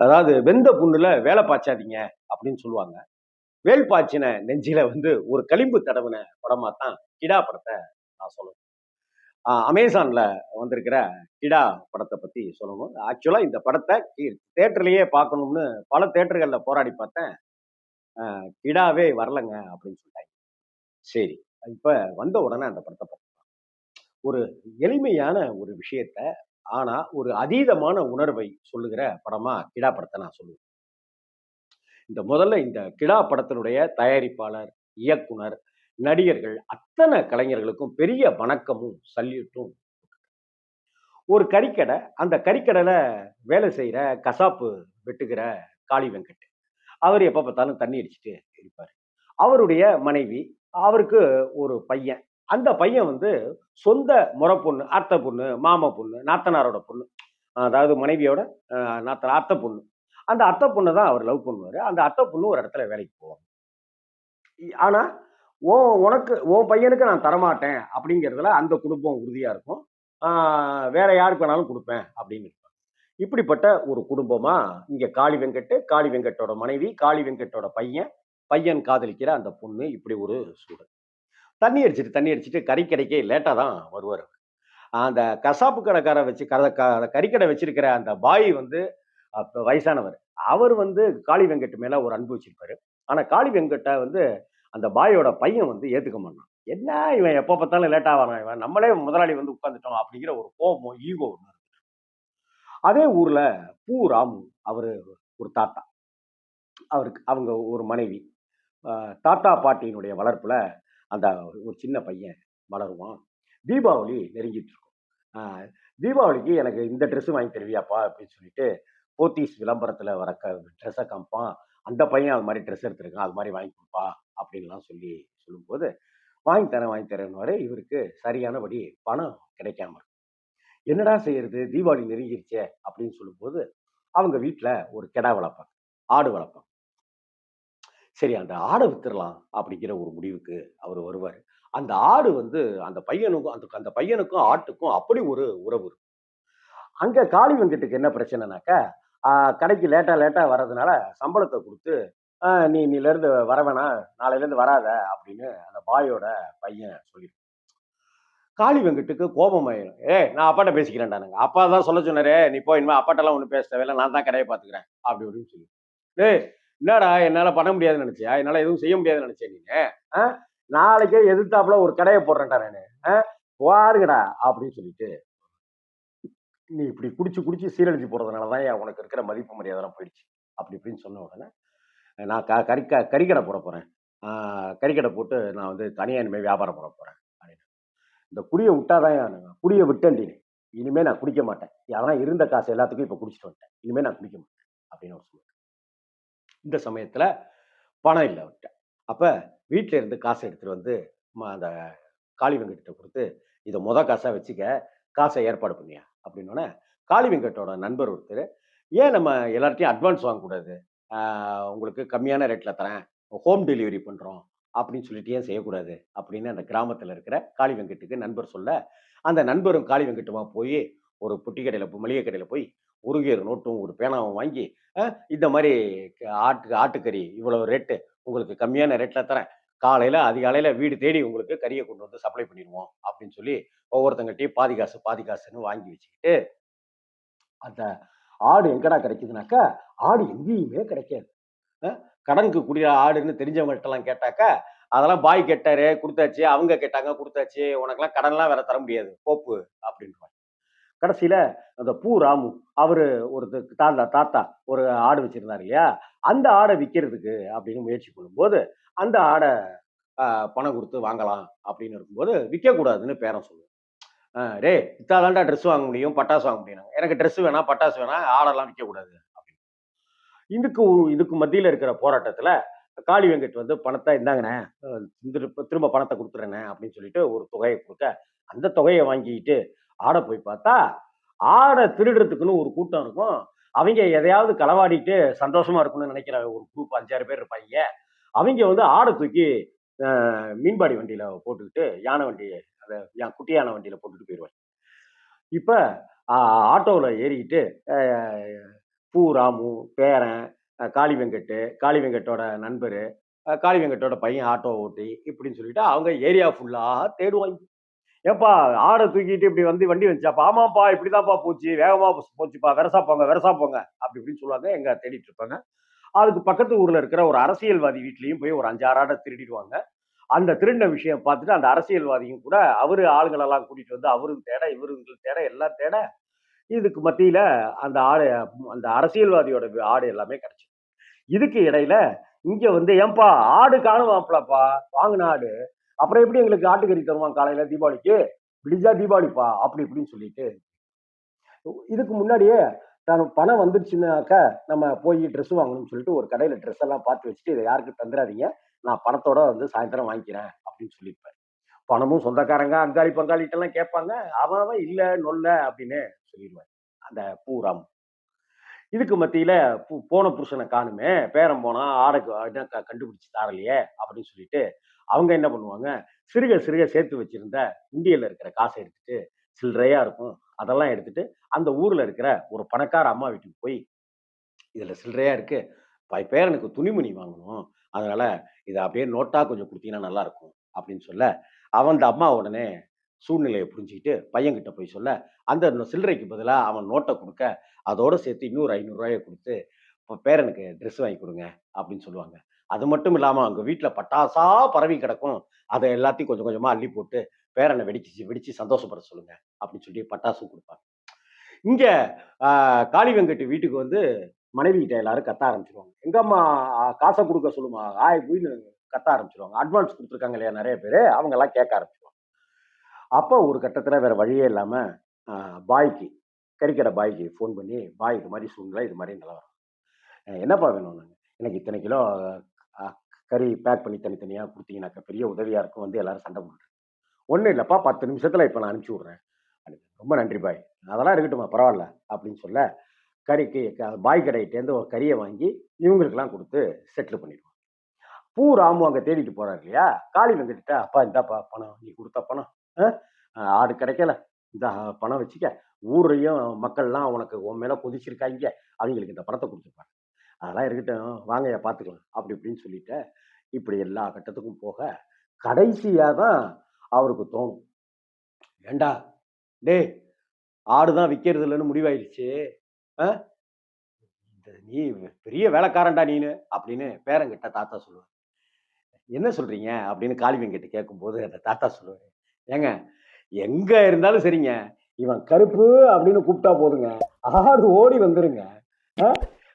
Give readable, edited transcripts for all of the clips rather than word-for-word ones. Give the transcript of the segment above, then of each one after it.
அதாவது வெந்த புண்ணுல வேலை பாய்ச்சாதீங்க அப்படின்னு சொல்லுவாங்க. வேல் பாய்ச்சின நெஞ்சில வந்து ஒரு களிம்பு தடவின படமா தான் கிடா படத்தை நான் சொல்லணும். அமேசான்ல வந்திருக்கிற கிடா படத்தை பத்தி சொல்லணும். ஆக்சுவலா இந்த படத்தை தியேட்டர்லயே பார்க்கணும்னு பல தியேட்டர்கள்ல போராடி பார்த்தேன். கிடாவே வரலங்க அப்படின்னு சொல்லிட்டாங்க. சரி, இப்ப வந்த உடனே அந்த படத்தை பார்த்தேன். ஒரு எளிமையான ஒரு விஷயத்த, ஆனா ஒரு அதீதமான உணர்வை சொல்லுகிற படமா கிடா படத்தை நான் சொல்லுவேன். முதல்ல இந்த கிடா படத்தினுடைய தயாரிப்பாளர், இயக்குனர், நடிகர்கள் அத்தனை கலைஞர்களுக்கும் பெரிய வணக்கமும், சல்யூட்டும். ஒரு கறிக்கடை, அந்த கறிக்கடையில வேலை செய்யற கசாப்பு வெட்டுகிற காளி வெங்கட். அவர் எப்ப பார்த்தாலும் தண்ணி அடிச்சுட்டு இருப்பாரு. அவருடைய மனைவி, அவருக்கு ஒரு பையன். அந்த பையன் வந்து சொந்த முறை பொண்ணு, அத்தை பொண்ணு, மாமா பொண்ணு, நாத்தனாரோட பொண்ணு. அதாவது மனைவியோட அத்தை பொண்ணு. அந்த அத்தை பொண்ண தான் அவர் லவ் பண்ணுவாரு. அந்த அத்தை பொண்ணு ஒரு இடத்துல வேலைக்கு போவாங்க. ஆனா, உனக்கு உன் பையனுக்கு நான் தரமாட்டேன் அப்படிங்கிறதுல அந்த குடும்பம் உறுதியா இருக்கும். ஆ வேற யாருக்கு வேணாலும் குடுப்பேன் அப்படின்னு இருப்பாங்க. இப்படிப்பட்ட ஒரு குடும்பமா இங்க காளி வெங்கட், காளி வெங்கட்டோட மனைவி, காளி வெங்கட்டோட பையன், பையன் காதலிக்கிற அந்த பொண்ணு, இப்படி ஒரு சூழல். தண்ணி அடிச்சுட்டு கறி கடைக்கே லேட்டா தான் வருவாரு. அந்த கசாப்பு கடைக்காரன் வச்சு கறிக்கடை வச்சிருக்கிற அந்த பாய் வந்து அப்ப வயசானவர். அவர் வந்து காளி வெங்கட் மேல ஒரு அன்பு வச்சிருப்பாரு. ஆனா காளி வெங்கட்ட வந்து அந்த பாயோட பையன் வந்து ஏத்துக்க மாட்டான். என்ன இவன் எப்ப பார்த்தாலும் லேட்டா வரான் இவன். நம்மளே முதலாளி வந்து உட்கார்ந்துட்டோம் அப்படிங்கிற ஒரு கோபம், ஈகோ ஒண்ணு. அதே ஊர்ல ராமு அவரு ஒரு தாத்தா. அவங்க ஒரு மனைவி. அ தாத்தா, பாட்டியினுடைய வளர்ப்புல அந்த ஒரு சின்ன பையன் வளருவான். தீபாவளி நெருங்கிட்டு இருக்கும். அ தீபாவளிக்கு எனக்கு இந்த ட்ரெஸ் வாங்கி தருவியாப்பா? அப்படின்னு சொல்லிட்டு போத்தீஸ் விளம்பரத்துல வர ட்ரெஸ்ஸ காமிப்பான். அந்த பையன் அது மாரி ட்ரெஸ் எடுத்திருக்கான். அது மாரி வாங்கி குடுப்பா அப்படின்லாம் சொல்லும்போது, வாங்கி தரேன்னுவாரு. இவருக்கு சரியானபடி பணம் கிடைக்காம இருக்கும். என்னடா செய்யறது? தீபாவளி நெருங்கிருச்சே அப்படின்னு சொல்லும்போது, அவங்க வீட்ல ஒரு கெடா வளர்ப்பாங்க. ஆடு வளர்ப்பாங்க. சரி, அந்த ஆட வித்துறலாம் அப்படிங்கிற ஒரு முடிவுக்கு அவரு வருவாரு. அந்த ஆடு வந்து அந்த பையனுக்கும் ஆட்டுக்கும் அப்படி ஒரு உறவு இருக்கும். அங்க காளி வெங்கட்டுக்கு என்ன பிரச்சனைனாக்கா, ஆ கடைக்கு லேட்டா வர்றதுனால சம்பளத்த குடுத்து, நீ இன்னிலிருந்து வர வேணாம், நாளையிலருந்து வராத" அப்படின்னு அந்த பாயோட பையன் சொல்லிருவான். காளி வெங்கட்டுக்கு கோபமாயிரும். "ஏய் நான் அப்பாட்ட பேசிக்கிறேன்டானுங்க. அப்பா தான் சொல்ல சொன்னாரு. நீ போ இனிமே அப்பாட்டலாம் ஒண்ணும் பேச தேவையில்ல. நான் தான் கடைய பார்த்துக்கிறேன்." அப்படி இப்படின்னு சொல்லி. "டேய் என்னடா என்னால பண்ண முடியாதுன்னு நெனச்சியா? என்னால எதுவும் செய்ய முடியாதுன்னு நெனச்சியா நீனு? ஆ நாளைக்கே எதிர்த்தாப்புல ஒரு கடைய போடுறேன்டா நானு. ஆ பாருங்கடா" அப்படின்னு சொல்லிட்டு, "நீ இப்படி குடிச்சு சீரழிஞ்சு போறதுனால தான்யா உனக்கு இருக்கிற மதிப்பு மரியாதைலாம் போயிடுச்சு." அப்படி இப்படின்னு சொன்ன உடனே, "நான் கறிக்கடை போடப் போறேன். ஆ கறிக்கடை போட்டு நான் வந்து தனியா இனிமே வியாபாரம் பண்ணப் போறேன்." அப்படின்னு. "இந்த குடிய விட்டாதான்யா நான் குடிய விட்டேன்டி. இனிமே நான் குடிக்க மாட்டேன். அதான் இருந்த காசு எல்லாத்துக்கும் இப்ப குடிச்சிட்டு வந்துட்டேன். இனிமே நான் குடிக்க மாட்டேன்." அப்படின்னு அவர் சொல்லுவாரு. இந்த சமயத்துல பணம் இல்ல அவர்ட்ட. அப்ப வீட்ல இருந்து காச எடுத்துட்டு வந்து அந்த காளி வெங்கட்கிட்ட குடுத்து, "இத காசா வச்சுக்க. காச ஏற்பாடு பண்ணியா" அப்படின்னோனே, காளி வெங்கட்டோட நண்பர் ஒருத்தரு, "ஏன் நம்ம எல்லார்ட்டயும் அட்வான்ஸ் வாங்கக்கூடாது? ஆ உங்களுக்கு கம்மியான ரேட்ல தரேன். ஹோம் டெலிவரி பண்றோம்." அப்படின்னு சொல்லிட்டு ஏன் செய்யக்கூடாது? அப்படின்னு அந்த கிராமத்துல இருக்கிற காளி வெங்கட்டுக்கு நண்பர் சொல்ல, அந்த நண்பரும் காளி வெங்கட்டுமா போயி ஒரு பொட்டி கடையில மளிகை கடையில போய் 1 கியர் நோட்டும், ஒரு பேனாவும் வாங்கி, "அ இந்த மாரி ஆட்டுக்கறி இவ்வளவு ரேட்டு. உங்களுக்கு கம்மியான ரேட்ல தரேன். அதிகாலையில வீடு தேடி உங்களுக்கு கறிய கொண்டு வந்து சப்ளை பண்ணிருவோம்." அப்படின்னு சொல்லி ஒவ்வொருத்தங்கட்டயும் பாதி காசு, பாதி காசுன்னு வாங்கி வச்சுக்கிட்டு, அந்த ஆடு எங்கடா கிடைக்குதுனாக்கா, ஆடு எங்கேயுமே கிடைக்காது. அ கடனுக்கு குடிக்கிற ஆடுன்னு தெரிஞ்சவங்கள்ட்டலாம் கேட்டாக்கா, அதெல்லாம் பாய் கேட்டாரு, குடுத்தாச்சு. அவங்க கேட்டாங்க, குடுத்தாச்சு. உனக்கெல்லாம் கடன்லாம் வேற தர முடியாது. போப்பு அப்படின்ருவாங்க. கடைசியில அந்த ராமு அவரு ஒரு தாத்தா ஒரு ஆடு வச்சிருந்தாரு இல்லையா? அந்த ஆட விக்கிறதுக்கு அப்படின்னு முயற்சி பண்ணும்போது, அந்த ஆட அ பணம் குடுத்து வாங்கலாம் அப்படின்னு இருக்கும்போது, விக்கக்கூடாதுன்னு பேரன் சொல்லுவான். "டேய் வித்தா தான்டா ட்ரெஸ் வாங்க முடியும், பட்டாசு வாங்க முடியும்னாங்க. எனக்கு ட்ரெஸ் வேணாம், பட்டாசு வேணாம், ஆடெல்லாம் விக்கக்கூடாது." அப்படின்னு. இதுக்கு மத்தியில இருக்கிற போராட்டத்துல, காளி வெங்கட் வந்து பணத்த இந்தாங்கண்ணே, அ திரும்ப பணத்த குடுத்துர்றேண்ணே அப்படின்னு சொல்லிட்டு ஒரு தொகைய குடுக்க, அந்த தொகைய வாங்கிட்டு ஆட போய் பார்த்தா, ஆட திருடுறதுக்குன்னு ஒரு கூட்டம் இருக்கும். அவைங்க எதையாவது களவாடிட்டு சந்தோஷமா இருக்கணும்னு நெனைக்கிற ஒரு குரூப் 5, 6 பேர் இருப்பாய்ங்க. அவைங்க வந்து ஆட தூக்கி மீன்பாடி வண்டியில போட்டுக்கிட்டு, யானை வண்டி அத குட்டி யானை வண்டியில போட்டுட்டு போயிருவாய்ங்க. இப்ப ஆ ஆட்டோல ஏறிக்கிட்டு, அ பூ ராமு, பேரன், காளி வெங்கட்டு, காளி வெங்கட்டோட நண்பரு, காளி வெங்கட்டோட பையன் ஆட்டோ ஓட்டி இப்படின்னு சொல்லிட்டு அவங்க ஏரியா ஃபுல்லா தேடுவாங்க. ஏப்பா ஆடை தூக்கிட்டு இப்படி வந்து வண்டி வந்துச்சாப்பா? ஆமாப்பா இப்படிதான்ப்பா போச்சு, வேகமா போச்சுப்பா, வெரசா போங்க வெரசா போங்க அப்படி இப்படின்னு சொல்லுவாங்க. எங்க தேடிட்டு இருப்பாங்க. அதுக்கு பக்கத்து ஊர்ல இருக்கிற ஒரு அரசியல்வாதி வீட்லயும் போய் ஒரு 5, 6 ஆடை திருடிடுவாங்க. அந்த திருடின விஷயம் பார்த்துட்டு அந்த அரசியல்வாதியும் கூட அவரு ஆளுங்களெல்லாம் கூட்டிட்டு வந்து அவரும் தேட, இவரும் தேட, எல்லாம் தேட இதுக்கு மத்தியில அந்த ஆடு அந்த அரசியல்வாதியோட ஆடு எல்லாமே கிடைச்சு. இதுக்கு இடையில இங்க வந்து ஏன்பா ஆடு காணுமாப்லப்பா, வாங்கின ஆடு அப்புறம் எப்படி எங்களுக்கு ஆட்டுக்கறி தருவான் காலையில தீபாவளிக்கு? விடிஞ்சா தீபாவளிப்பா அப்படி இப்படின்னு சொல்லிட்டு இதுக்கு முன்னாடியே பணம் வந்துருச்சுன்னாக்கா நம்ம போய் ட்ரெஸ் வாங்கணும்னு சொல்லிட்டு ஒரு கடையில ட்ரெஸ் எல்லாம் பார்த்து வச்சுட்டு இதை யாருக்கும் தந்துடாதீங்க, நான் பணத்தோட வந்து சாயந்தரம் வாங்கிக்கிறேன் அப்படின்னு சொல்லியிருப்பேன். பணமும் சொந்தக்காரங்க அங்காளி பங்காளிட்ட எல்லாம் கேட்பாங்க. அவன் அவன் இல்ல நொல்ல அப்படின்னு சொல்லிடுவான் அந்த பூராம். இதுக்கு மத்தியில போன புருஷனை காணுமே, பேரன் போனா ஆடைக்கு கண்டுபிடிச்சு தாரலையே அப்படின்னு சொல்லிட்டு அவங்க என்ன பண்ணுவாங்க, சிறுக சிறுக சேர்த்து வச்சிருந்த உண்டியல்ல இருக்கிற காசை எடுத்துட்டு சில்லறையா இருக்கும் அதெல்லாம் எடுத்துட்டு அந்த ஊர்ல இருக்கிற ஒரு பணக்கார அம்மா வீட்டுக்கு போய் இதுல சில்லறையா இருக்கு, பேரனுக்கு துணிமணி வாங்கணும், அதனால இதை அப்படியே நோட்டா கொஞ்சம் கொடுத்தீங்கன்னா நல்லா இருக்கும் அப்படின்னு சொல்ல அவன் அந்த அம்மா உடனே சூழ்நிலையை புரிஞ்சுக்கிட்டு பையன்கிட்ட போய் சொல்ல அந்த சில்லறைக்கு பதிலா அவன் நோட்டை கொடுக்க அதோட சேர்த்து இன்னொரு 500 கொடுத்து பேரனுக்கு ட்ரெஸ் வாங்கி கொடுங்க அப்படின்னு சொல்லுவாங்க. அது மட்டும் இல்லாம அவங்க வீட்டுல பட்டாசா பரவி கிடக்கும், அதை எல்லாத்தையும் கொஞ்சம் கொஞ்சமா அள்ளி போட்டு பேரனை வெடிச்சு வெடிச்சு சந்தோஷப்பட சொல்லுங்க அப்படின்னு சொல்லி பட்டாசும் கொடுப்பாங்க. இங்க காளி வெங்கட்டு வீட்டுக்கு வந்து மனைவி கிட்ட எல்லாரும் கத்த ஆரம்பிச்சிருவாங்க. எங்கம்மா காசை கொடுக்க சொல்லுமா, ஆய் போயின்னு கத்த ஆரம்பிச்சிருவாங்க. அட்வான்ஸ் கொடுத்துருக்காங்க இல்லையா நிறைய பேரு, அவங்க எல்லாம் கேட்க ஆரம்பிச்சிருவாங்க. அப்போ ஒரு கட்டத்துல வேற வழியே இல்லாம பாய்க்கு கறிக்கடை பாய்க்கு ஃபோன் பண்ணி, பாய் இது மாதிரி சூழ்நிலை, இது மாதிரி நிலவரம், என்னப்பா வேணும்? எனக்கு இத்தனை கிலோ அஹ், கறி பேக் பண்ணி தனித்தனியா கொடுத்தீங்கன்னாக்கா பெரிய உதவியா இருக்கும். வந்து எல்லாரும் சண்டை போட்டு ஒன்றும் இல்லப்பா, 10 நிமிஷத்துல இப்போ நான் அனுப்பிச்சி விட்றேன். ரொம்ப நன்றி பாய், அதெல்லாம் இருக்கட்டுமா பரவாயில்ல அப்படின்னு சொல்ல கறிக்கு பாய் கடையிட்டேருந்து ஒரு கறியை வாங்கி இவங்களுக்கெல்லாம் கொடுத்து செட்டில் பண்ணிடுவோம். பூ ராமு அங்க தேடிட்டு போறாரு இல்லையா, காளி வெங்கட்ட அப்பா இந்தாப்பா பணம், நீ கொடுத்த பணம், ஆடு கிடைக்கல, இந்த பணம் வச்சுக்க, ஊரையும் மக்கள்லாம் உனக்கு உன் மேல கொதிச்சிருக்காங்க, அவங்களுக்கு இந்த பணத்தை கொடுத்துருப்பாங்க, அதெல்லாம் இருக்கட்டும் வாங்கய்யா பார்த்துக்கலாம் அப்படி இப்படின்னு சொல்லிட்டு இப்படி எல்லா கட்டத்துக்கும் போக கடைசியா தான் அவருக்கு தோணும், ஏண்டா டே ஆடுதான் விற்கிறது இல்லைன்னு முடிவாயிருச்சு, அஹ், நீ பெரிய வேலைக்காரன்டா நீனு அப்படின்னு பேரங்கிட்ட தாத்தா சொல்லுவார். என்ன சொல்றீங்க அப்படின்னு காளி வெங்கட் கேட்கும்போது அந்த தாத்தா சொல்லுவாரு, ஏங்க எங்க இருந்தாலும் சரிங்க, இவன் கருப்பு அப்படின்னு கூப்பிட்டா போதுங்க, ஆடு ஓடி வந்துருங்க.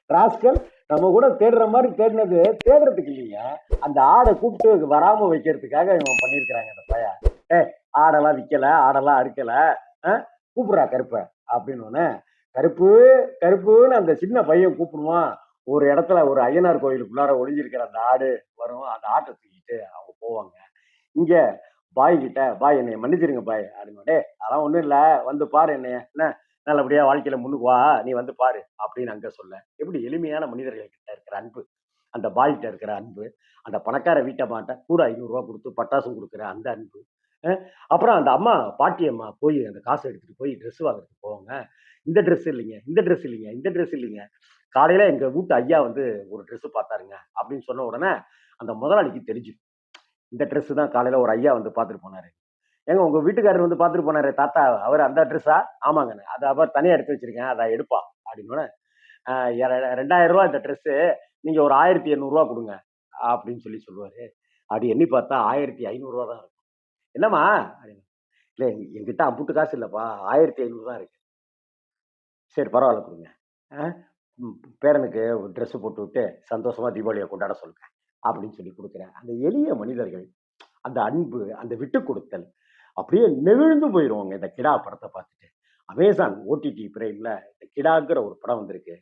ராஸ்கல் நம்ம கூட தேடுற மாதிரி தேடினது தேடுறதுக்கு இல்லைங்க, அந்த ஆடை கூப்பிட்டு வராம வைக்கிறதுக்காக இவன் பண்ணியிருக்கிறாங்க அந்த பையன். ஆடெல்லாம் விற்கல, ஆடெல்லாம் அறுக்கல, கூப்பிடுறா கருப்ப அப்படின்னு கருப்பு கருப்புன்னு அந்த சின்ன பையன் கூப்பிடுவான். ஒரு இடத்துல ஒரு ஐயனார் கோயிலுக்குள்ளார ஒளிஞ்சிருக்கிற அந்த ஆடு வரும், அந்த ஆட்டை தூக்கிட்டு அவங்க போவாங்க. இங்க பாய் கிட்ட, பாய் என்னைய மன்னிச்சிருங்க பாய் அப்படின்னு, டே அதெல்லாம் ஒண்ணும் இல்ல, வந்து பாரு என்னைய, என்ன நல்லபடியா வாழ்க்கையில முன்னுக்கு வா, நீ வந்து பாரு அப்படின்னு அங்க சொல்ல எப்படி எளிமையான மனிதர்கள் கிட்ட இருக்கிற அன்பு, அந்த பாய் கிட்ட இருக்கிற அன்பு, அந்த பணக்கார வீட்டை மாட்ட கூட 500 கொடுத்து பட்டாசும் கொடுக்குற அந்த அன்பு, அப்புறம் அந்த அம்மா பாட்டி அம்மா போய் அந்த காசை எடுத்துட்டு போய் ட்ரெஸ் வாங்குறதுக்கு போவாங்க. இந்த ட்ரெஸ் இல்லைங்க, இந்த ட்ரெஸ் இல்லைங்க, இந்த ட்ரெஸ் இல்லைங்க, காலையில எங்க வீட்டு ஐயா வந்து ஒரு ட்ரெஸ் பார்த்தாருங்க அப்படின்னு சொன்ன உடனே அந்த முதலாளிக்கு தெரிஞ்சு, இந்த ட்ரெஸ் தான் காலையில ஒரு ஐயா வந்து பார்த்துட்டு போனாரு. ஏங்க உங்க வீட்டுக்காரர் வந்து பார்த்துட்டு போனாரு தாத்தா, அவர் அந்த ட்ரெஸ்ஸா? ஆமாங்க, அதை அவர் தனியா எடுத்து வச்சிருக்கேன், அதை எடுப்பா அப்படின்னு. 2000 இந்த ட்ரெஸ், நீங்க ஒரு 1800 கொடுங்க அப்படின்னு சொல்லி சொல்லுவாரு. அப்படி எண்ணி பார்த்தா 1500 தான் இருக்கும். என்னம்மா அப்படின்னு, இல்ல என்கிட்ட அம்புட்டு காசு இல்லப்பா, 1500 தான் இருக்கு. சரி பரவாயில்ல கொடுங்க, பேரனுக்கு ஒரு ட்ரெஸ் போட்டு விட்டு சந்தோஷமா தீபாவளியை கொண்டாட சொல்லுங்க அப்படின்னு சொல்லி கொடுக்குறேன். அந்த எளிய மனிதர்கள், அந்த அன்பு, அந்த விட்டு கொடுத்தல் அப்படியே நெகிழ்ந்து போயிடுவாங்க இந்த கிடா படத்தை பார்த்துட்டு. அமேசான் ஓடிடி பிரைம்ல இந்த கிடாங்கிற ஒரு படம் வந்திருக்கு.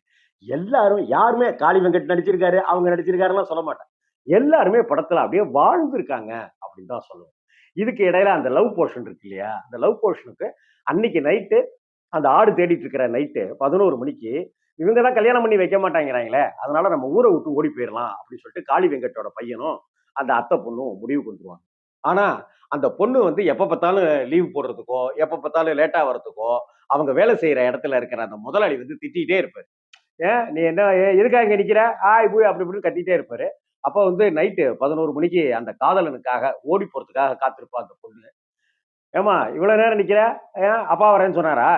எல்லாரும் யாருமே காளி வெங்கட் நடிச்சிருக்காரு அவங்க நடிச்சிருக்காருலாம் சொல்ல மாட்டேன், எல்லாருமே படத்துல அப்படியே வாழ்ந்துருக்காங்க அப்படின்னு தான் சொல்லுவேன். இதுக்கு இடையில அந்த லவ் போர்ஷன் இருக்கு இல்லையா, அந்த லவ் போர்ஷனுக்கு அன்னைக்கு நைட்டு அந்த ஆடு தேடிட்டு இருக்கிற நைட்டு 11 மணிக்கு இவங்க தான் கல்யாணம் பண்ணி வைக்க மாட்டாங்கிறாங்களே, அதனால நம்ம ஊரை விட்டு ஓடி போயிடலாம் அப்படின்னு சொல்லிட்டு காளி வெங்கட்டோட பையனும் அந்த அத்தை பொண்ணும் முடிவு கொண்டுருவாங்க. ஆனா அந்த பொண்ணு வந்து எப்ப பார்த்தாலும் லீவ் போடுறதுக்கோ, எப்ப பார்த்தாலும் லேட்டா வர்றதுக்கோ, அவங்க வேலை செய்யற இடத்துல இருக்கிற அந்த முதலாளி வந்து திட்டிகிட்டே இருப்பாரு. நீ என்ன எதுக்காக இங்க நிக்கிற ஆய் போய் அப்படி இப்படின்னு கத்திட்டே இருப்பாரு. அப்ப வந்து நைட்டு 11 மணிக்கு அந்த காதலனுக்காக ஓடி போறதுக்காக காத்திருப்பா அந்த பொண்ணு. ஏமா இவ்வளவு நேரம் நிக்கிற? அப்பா வரேன்னு சொன்னாரா?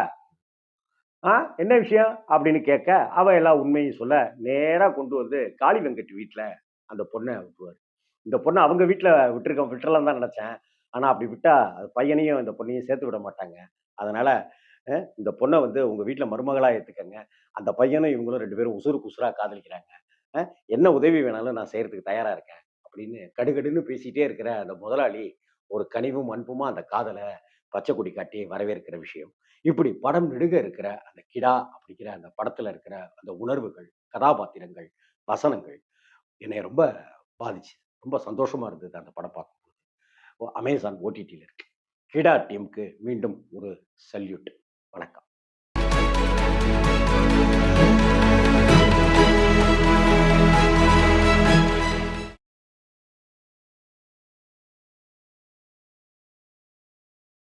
ஆ என்ன விஷயம் அப்படின்னு கேட்க அவ எல்லா உண்மையும் சொல்ல நேரா கொண்டு வந்து காளி வெங்கட் வீட்டுல அந்த பொண்ணை விட்டுருவாரு. இந்த பொண்ணை அவங்க வீட்டுல விட்டுறலாம் தான் நினைச்சேன். ஆனா அப்படி விட்டா அது பையனையும் இந்த பொண்ணையும் சேர்த்து விட மாட்டாங்க. அதனால இந்த பொண்ணை வந்து உங்க வீட்டுல மருமகளா ஏத்துக்கங்க. அந்த பையனும் இவங்களும் 2 பேரும் உசுருக்கு உசுரா காதலிக்கிறாங்க. என்ன உதவி வேணாலும் நான் செய்யறதுக்கு தயாரா இருக்கேன் அப்படின்னு கடுகடுன்னு பேசிட்டே இருக்கிற அந்த முதலாளி ஒரு கனிவும் அன்புமா அந்த காதலை பச்சை கொடி காட்டி வரவேற்கிற விஷயம். இப்படி படம் நெடுக இருக்கிற அந்த கிடா அப்படிங்கிற அந்த படத்துல இருக்கிற அந்த உணர்வுகள், கதாபாத்திரங்கள், வசனங்கள் என்னை ரொம்ப பாதிச்சு. ரொம்ப சந்தோஷமா இருந்தது அந்த படம் பார்க்கும்போது. அமேசான் ஓடிடில இருக்கு. கிடா டீமுக்கு மீண்டும் ஒரு சல்யூட்.